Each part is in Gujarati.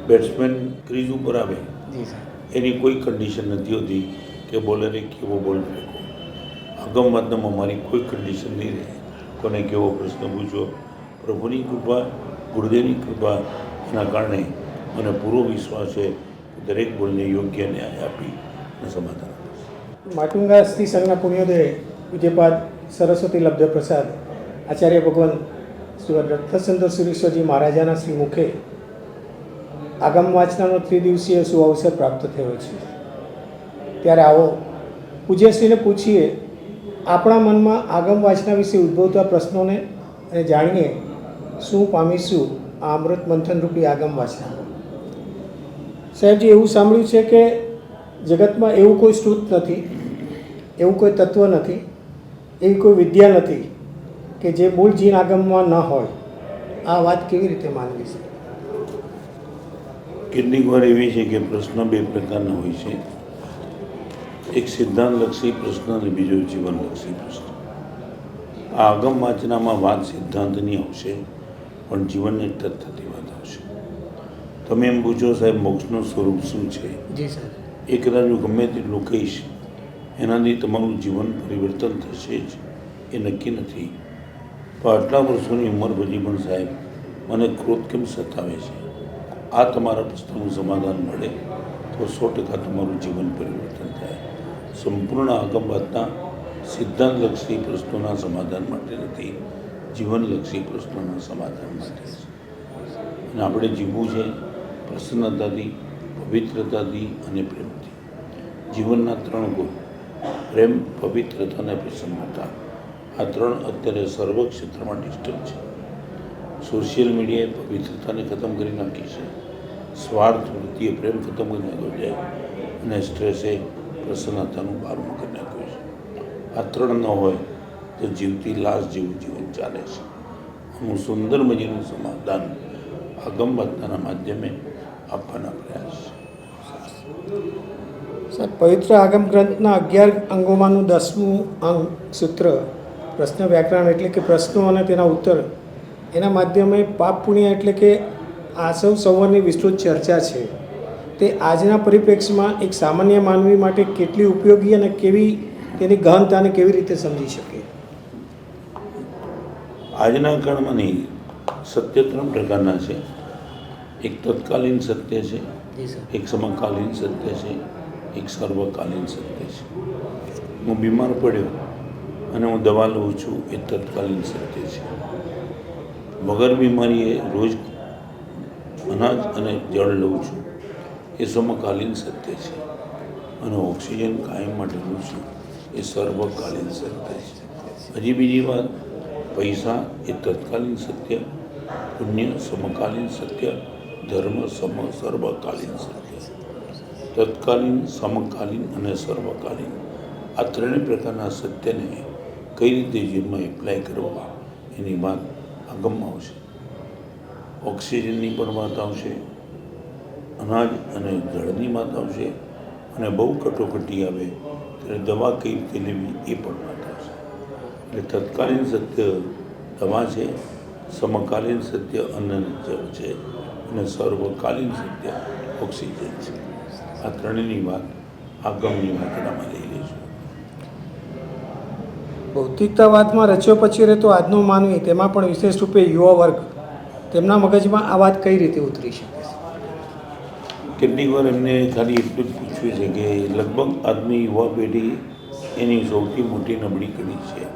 બેટ્સમેન ક્રીઝ ઉપર આવે જી સર. એની કોઈ કન્ડિશન નથી હોતી કે બોલરે કેવો બોલ ફેંકો. અગમવાદનામાં મારી કોઈ કન્ડિશન નહીં રહે. કોને કેવો પ્રશ્ન પૂછો, પ્રભુની કૃપા, ગુરુદેવની કૃપા, એના કારણે મને પૂરો વિશ્વાસ છે કે દરેક બોલને યોગ્ય ન્યાય આપી અને સમાધાન આપીશ. માટુંગા સ્ત્રી સંઘના પુણ્યોદય પૂજ્યપાદ સરસ્વતી લબ્ધ પ્રસાદ આચાર્ય ભગવાન શ્રી રત્નચંદ્ર સુરેશ્વરજી મહારાજાના શ્રી મુખે આગમ વાંચનાનો ત્રિદિવસીય શુભ અવસર પ્રાપ્ત થયો છે. ત્યારે આવો પૂજ્યશ્રીને પૂછીએ આપણા મનમાં આગમ વાંચના વિશે ઉદ્ભવતા પ્રશ્નોને અને જાણીએ શું પામીશું આ અમૃત મંથન રૂપી આગમ વાંચના. સાહેબજી, એવું સાંભળ્યું છે કે જગતમાં એવું કોઈ શ્રુત નથી, એવું કોઈ તત્વ નથી, એવી કોઈ વિદ્યા નથી કે જે મૂળ જીન આગમમાં ન હોય. આ વાત કેવી રીતે માનવી છે? કેટલીક વાર એવી છે કે પ્રશ્ન બે પ્રકારના હોય છે, એક સિદ્ધાંતલક્ષી પ્રશ્ન અને બીજો જીવનલક્ષી પ્રશ્ન. આ આગમ વાંચનામાં વાત સિદ્ધાંતની આવશે, પણ જીવનને ટચ થતી વાત આવશે. તમે એમ પૂછો, સાહેબ, મોક્ષનું સ્વરૂપ શું છે? જી સર. એ કદાચ હું ગમે તેટલું કહીશ, એનાથી તમારું જીવન પરિવર્તન થશે જ એ નક્કી નથી. પણ આટલા વર્ષોની ઉંમર પછી પણ સાહેબ મને ક્રોધ કેમ સતાવે છે? આ તમારા પ્રશ્નનું સમાધાન મળે તો 100% તમારું જીવન પરિવર્તન થાય. સંપૂર્ણ આગમવાદના સિદ્ધાંતલક્ષી પ્રશ્નોના સમાધાન માટે નથી, જીવનલક્ષી પ્રશ્નોના સમાધાન માટે છે. અને આપણે જીવવું છે પ્રસન્નતાથી, પવિત્રતાથી અને પ્રેમથી. જીવનના 3 ગુણ, પ્રેમ, પવિત્રતા અને પ્રસન્નતા, આ 3 અત્યારે સર્વ ક્ષેત્રમાં ડિસ્ટર્બ છે. સોશિયલ મીડિયાએ પવિત્રતાને ખતમ કરી નાખી છે, સ્વાર્થ વૃત્તિએ પ્રેમ ખતમ કરી નાખ્યો છે, અને સ્ટ્રેસે પ્રસન્નતાનું બારમું કરી નાખ્યું છે. આ 3 ન હોય તો જીવતી લાશ જેવું જીવન ચાલે છે. હું સુંદર મજાનું સમાધાન આગમવાદના માધ્યમે આપવાના પ્રયાસ છે. સર, પવિત્ર આગમ ગ્રંથના 11 અંગોમાંનું 10મું અંગ સૂત્ર પ્રશ્ન વ્યાકરણ એટલે કે પ્રશ્નો અને તેના ઉત્તર, એના માધ્યમે પાપ પુણ્ય એટલે કે આસવ સંવરની વિસ્તૃત ચર્ચા છે. તે આજના પરિપ્રેક્ષમાં એક સામાન્ય માનવી માટે કેટલી ઉપયોગી અને કેવી તેની ગહનતાને કેવી રીતે સમજી શકે? આજના કાળમાં નહીં, સત્ય 3 પ્રકારના છે. એક તત્કાલીન સત્ય છે, એક સમકાલીન સત્ય છે, એક સર્વકાલીન સત્ય છે. હું બીમાર પડ્યો અને હું દવા લઉં છું, એ તત્કાલીન સત્ય છે. વગર બીમારીએ રોજ અનાજ અને જળ લઉં છું, એ સમકાલીન સત્ય છે. અને ઓક્સિજન કાયમ માટે લઉં છું, એ સર્વકાલીન સત્ય છે. હજી બીજી વાત, પૈસા એ તત્કાલીન સત્ય, પુણ્ય સમકાલીન સત્ય, ધર્મ સર્વકાલીન સત્ય. તત્કાલીન, સમકાલીન અને સર્વકાલીન, આ 3 પ્રકારના સત્યને કઈ રીતે જીવનમાં એપ્લાય કરવા એની વાત આગમમાં આવશે. ઓક્સિજનની પણ વાત આવશે, અનાજ અને જળની વાત આવશે, અને બહુ કટોકટી આવે ત્યારે દવા કઈ રીતે લેવી એ પણ વાત આવશે. એટલે તત્કાલીન સત્ય દવા છે, સમકાલીન સત્ય અન્ન અને જળ છે, અને સર્વકાલીન સત્ય ઓક્સિજન છે. આ 3ની વાત આગમની વાતનામાં લઈ લઈશું. ભૌતિકતાવાદમાં રચ્યો પછી રહેતો આજનો માનવી, તેમાં પણ વિશેષ રૂપે યુવા વર્ગ, તેમના મગજમાં આ વાત કઈ રીતે ઉતરી શકે છે? કેટલીક વાર એમને ખાલી એટલું જ પૂછ્યું છે કે લગભગ આજની યુવા પેઢી એની સૌથી મોટી નબળી કડી છે,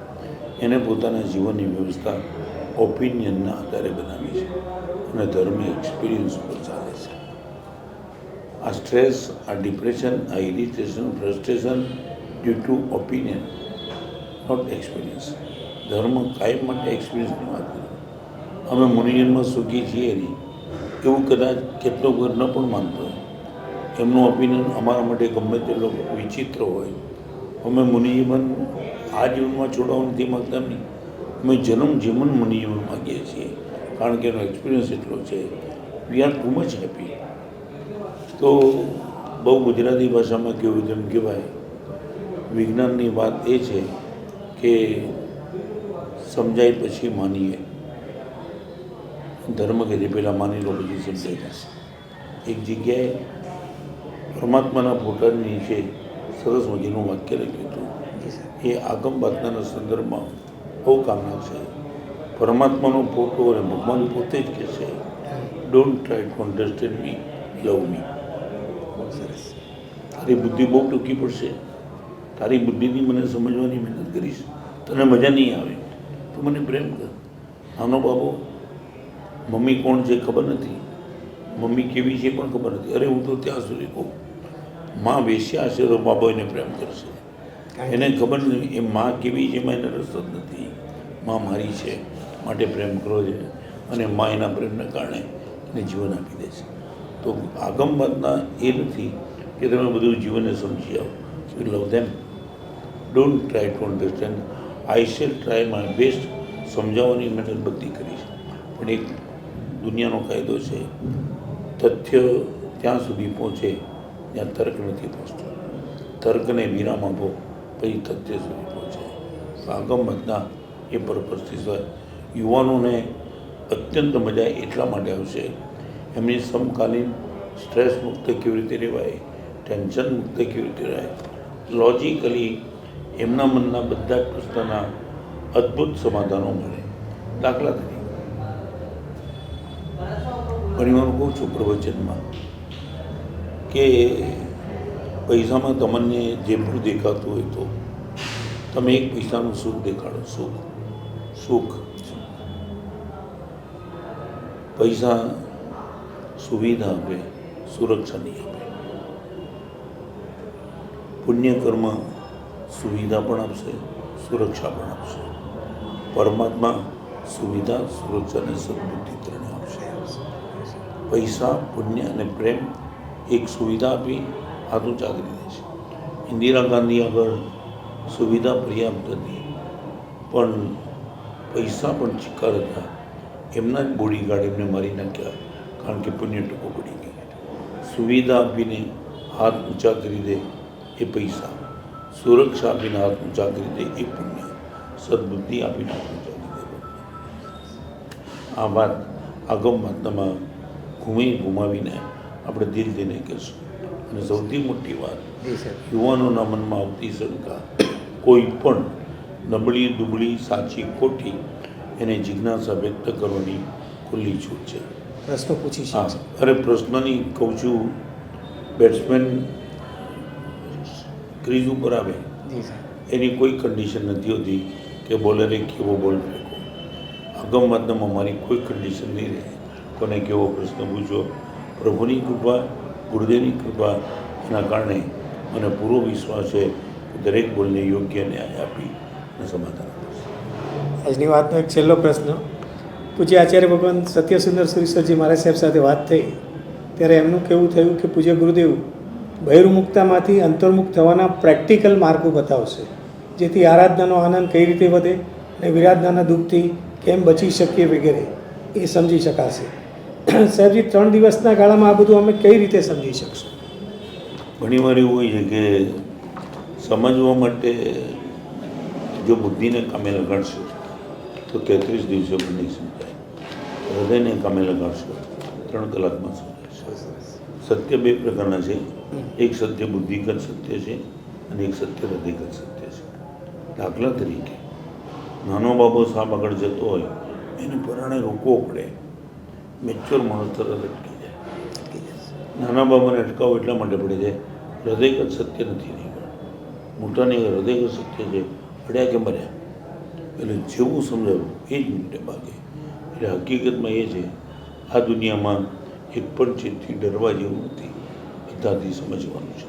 એને પોતાના જીવનની વ્યવસ્થા ઓપિનિયનના આધારે બનાવી છે અને ધર્મ એક્સપિરિયન્સ ઉપર ચાલે છે. આ સ્ટ્રેસ, આ ડિપ્રેશન, આ irritation, frustration due to opinion, not experience. ધર્મ કાયમ માટે એક્સપિરિયન્સની વાત કરે. અમે મુનિજન્મ સુખી છીએ નહીં એવું કદાચ કેટલો ઘર ન પણ માનતો હોય, એમનું ઓપિનિયન અમારા માટે ગમે તેટલો વિચિત્ર હોય. અમે મુનિજીવન આ જીવનમાં છોડવાનું નથી માગતા નહીં, અમે જીવન મુનિજીવન માગીએ છીએ, કારણ કે એનો એક્સપિરિયન્સ એટલો છે. We are too much happy. તો બહુ ગુજરાતી ભાષામાં કેવું જેમ કહેવાય, વિજ્ઞાનની વાત એ છે કે સમજાય પછી માનીએ. ધર્મ કે જે પહેલાં માની લો પછી સમજાય જશે. એક જગ્યાએ પરમાત્માના ફોટાની નીચે સરસ મજાનું વાક્ય લખ્યું હતું. એ આગમ વાસનાના સંદર્ભમાં બહુ કામના છે. પરમાત્માનો ફોટો અને ભગવાન પોતે જ કહે છે, ડોન્ટ ટ્રાય ટુ અન્ડરસ્ટેન્ડ મી, લવ મી. તારી બુદ્ધિ બહુ ટૂંકી પડશે, તારી બુદ્ધિથી મને સમજવાની મહેનત કરીશ, તને મજા નહીં આવે, તું મને પ્રેમ કર. નાનો બાબો મમ્મી કોણ છે ખબર નથી, મમ્મી કેવી છે પણ ખબર નથી. અરે હું તો ત્યાં સુધી કહું, માં વેશ્યા હશે તો બાબો એને પ્રેમ કરશે. એને ખબર નથી એ માં કેવી છે, એમાં એને રસ જ નથી. માં મારી છે માટે પ્રેમ કરો છે, અને માં એના પ્રેમને કારણે એને જીવન આપી દે છે. તો આગમવાદના એ નથી કે તમે બધું જીવનને સમજી આવો. You love them, don't try to understand. I shell try my best. સમજાવવાની મહેનત બધી કરી છે, પણ એક દુનિયાનો કાયદો છે, તથ્ય ત્યાં સુધી પહોંચે ત્યાં તર્ક નથી પહોંચતો. તર્કને વિરામ આપો પછી તથ્ય સુધી પહોંચે. આગમવાદના એ પર્પઝથી યુવાનોને અત્યંત મજા એટલા માટે આવશે, એમની સમકાલીન સ્ટ્રેસ મુક્ત કેવી રીતે રહેવાય, ટેન્શન મુક્ત કેવી રીતે રહેવાય, લોજિકલી એમના મનના બધા જ પ્રશ્નના અદ્ભુત સમાધાનો મળે. દાખલા તરીકે ઘણીવાર કહું છું પ્રવચનમાં કે પૈસામાં તમને જે પણ દેખાતું હોય તો તમે એક પૈસાનું સુખ દેખાડો. સુખ પૈસા સુવિધા આપે, સુરક્ષા નહીં આપે. પુણ્યકર્મ સુવિધા પણ આપશે, સુરક્ષા પણ આપશે. પરમાત્મા સુવિધા, સુરક્ષા અને સદબુદ્ધિ ત્રણે આપશે. પૈસા, પુણ્ય અને પ્રેમ એક સુવિધા આપી હાથ ઊંચા કરી દે છે. ઇન્દિરા ગાંધી આગળ સુવિધા પર્યાપ્ત હતી, પણ પૈસા પણ ચિકાર હતા. એમના જ બોડીગાર્ડ એમને મારી નાખ્યા, કારણ કે પુણ્ય ટૂંકો પડી ગઈ. સુવિધા આપીને હાથ ઊંચા કરી દે એ પૈસા, સુરક્ષા આપીને હાથ ઊંચા કરી દે એ પુણ્ય, સદબુદ્ધિ આપીને હાથ ઊંચા કરી દે પુણ્ય. આ વાત આગમવાદનામાં ઘુમાવીને આપણે દિલ દઈને કહેશું. અને સૌથી મોટી વાત, યુવાનોના મનમાં આવતી શંકા, કોઈ પણ નબળી દુબળી સાચી ખોટી એને જિજ્ઞાસા વ્યક્ત કરવાની ખુલ્લી છૂટ છે. પ્રશ્નો પૂછી હા, અરે પ્રશ્નની કહું છું, બેટ્સમેન ક્રીઝ ઉપર આવે એની કોઈ કન્ડિશન નથી હોતી કે બોલરે કેવો બોલ ફેંકો. આગમવાદનામાં મારી કોઈ કન્ડિશન નહીં રહે, કોને કેવો પ્રશ્ન પૂછો. પ્રભુની કૃપા, ગુરુદેવની કૃપા, એના કારણે મને પૂરો વિશ્વાસ છે કે દરેક બોલને યોગ્ય ન્યાય આપી અને સમાધાન આપશે. આજની વાતનો એક છેલ્લો પ્રશ્ન. પૂજ્ય આચાર્ય ભગવાન સત્યસુંદર સુરેશ્વરજી મહારાજ સાહેબ સાથે વાત થઈ ત્યારે એમનું કહેવું થયું કે પૂજ્ય ગુરુદેવ બહિર્મુક્તામાંથી અંતર્મુક્ત થવાના પ્રેક્ટિકલ માર્ગો બતાવશે, જેથી આરાધનાનો આનંદ કઈ રીતે વધે અને વિરાધનાના દુઃખથી કેમ બચી શકીએ વગેરે એ સમજી શકાશે. સાહેબજી, 3 દિવસના ગાળામાં આ બધું અમે કઈ રીતે સમજી શકશું? ઘણીવાર એવું હોય છે કે સમજવા માટે જો બુદ્ધિને કામે લગાડશો તો 33 દિવસો પણ નહીં સમજાય. હૃદયને કામે લગાડશો 3 કલાકમાં સમજાશે. સત્ય 2 પ્રકારના છે, એક સત્ય બુદ્ધિગત સત્ય છે અને એક સત્ય હૃદયગત સત્ય છે. દાખલા તરીકે નાનો બાબો સાપ આગળ જતો હોય એને પરાણે રોકવો પડે, મેચ્યોર માણસ તરત અટકી જાય. નાના બાબાને અટકાવો એટલા માટે પડે છે, હૃદયગત સત્ય નથી નહીં. મોટાની હૃદયગત સત્ય છે, અડ્યા કે મર્યા, એટલે જેવું સમજાવું એ જ મિનિટે ભાગે. એટલે હકીકતમાં એ છે, આ દુનિયામાં એક પણ ચીજથી ડરવા જેવું નથી, બધાથી સમજવાનું છે.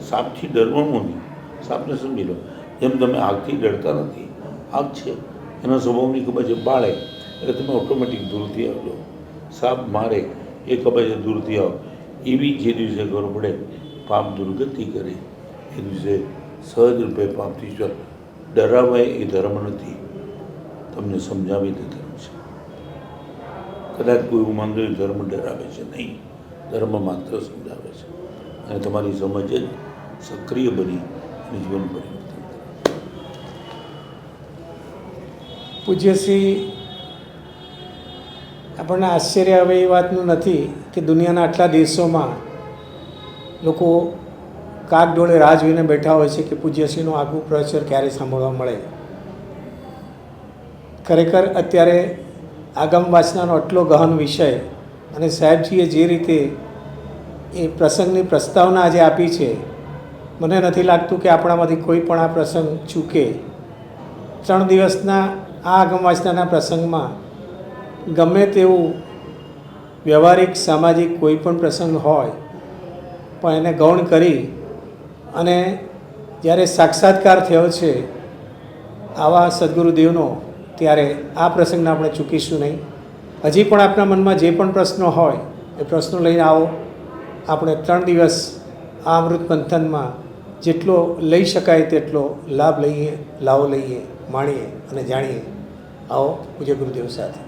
સાપથી ડરવાનું નથી, સાપને સમજી લો. જેમ તમે આગથી ડરતા નથી, આગ છે એના સ્વભાવની ખબર છે, બાળે એટલે તમે ઓટોમેટિક દૂરથી આવજો. સાપ મારે એ ખબર છે, દૂરથી આવો. એવી જે દિવસે ખબર પડે પાપ દુર્ગતિ કરે એ દિવસે સહજ રૂપે પાપથી ડરાવાય એ ધર્મ નથી, તમને સમજાવી દે ધર્મ છે. કદાચ કોઈ એવું માનતો ધર્મ ડરાવે છે, નહીં, ધર્મ માત્ર સમજાવે છે. અને તમારી સમજ જ સક્રિય બની અને જીવન પરિવર્તન. પૂજ્ય શ્રી આપણને આશ્ચર્ય હવે એ વાતનું નથી કે દુનિયાના આટલા દેશોમાં લોકો કાગડોળે રાહ જોઈને બેઠા હોય છે કે પૂજ્યશ્રીનું આગવું પ્રવચન ક્યારે સાંભળવા મળે. ખરેખર અત્યારે આગમ વાંચનાનો આટલો ગહન વિષય અને સાહેબજીએ જે રીતે એ પ્રસંગની પ્રસ્તાવના આજે આપી છે, મને નથી લાગતું કે આપણામાંથી કોઈ પણ આ પ્રસંગ ચૂકે. 3 દિવસના આ આગમ વાંચનાના પ્રસંગમાં ગમે તેવું વ્યવહારિક સામાજિક કોઈ પણ પ્રસંગ હોય પણ એને ગૌણ કરી અને જ્યારે સાક્ષાત્કાર થયો છે આવા સદગુરુદેવનો, ત્યારે આ પ્રસંગને આપણે ચૂકીશું નહીં. હજી પણ આપણા મનમાં જે પણ પ્રશ્નો હોય એ પ્રશ્નો લઈને આવો. આપણે 3 દિવસ આ અમૃત મંથનમાં જેટલો લઈ શકાય તેટલો લાભ લઈએ, લાવો લઈએ, માણીએ અને જાણીએ. આવો પૂજ્ય ગુરુદેવ સાથે.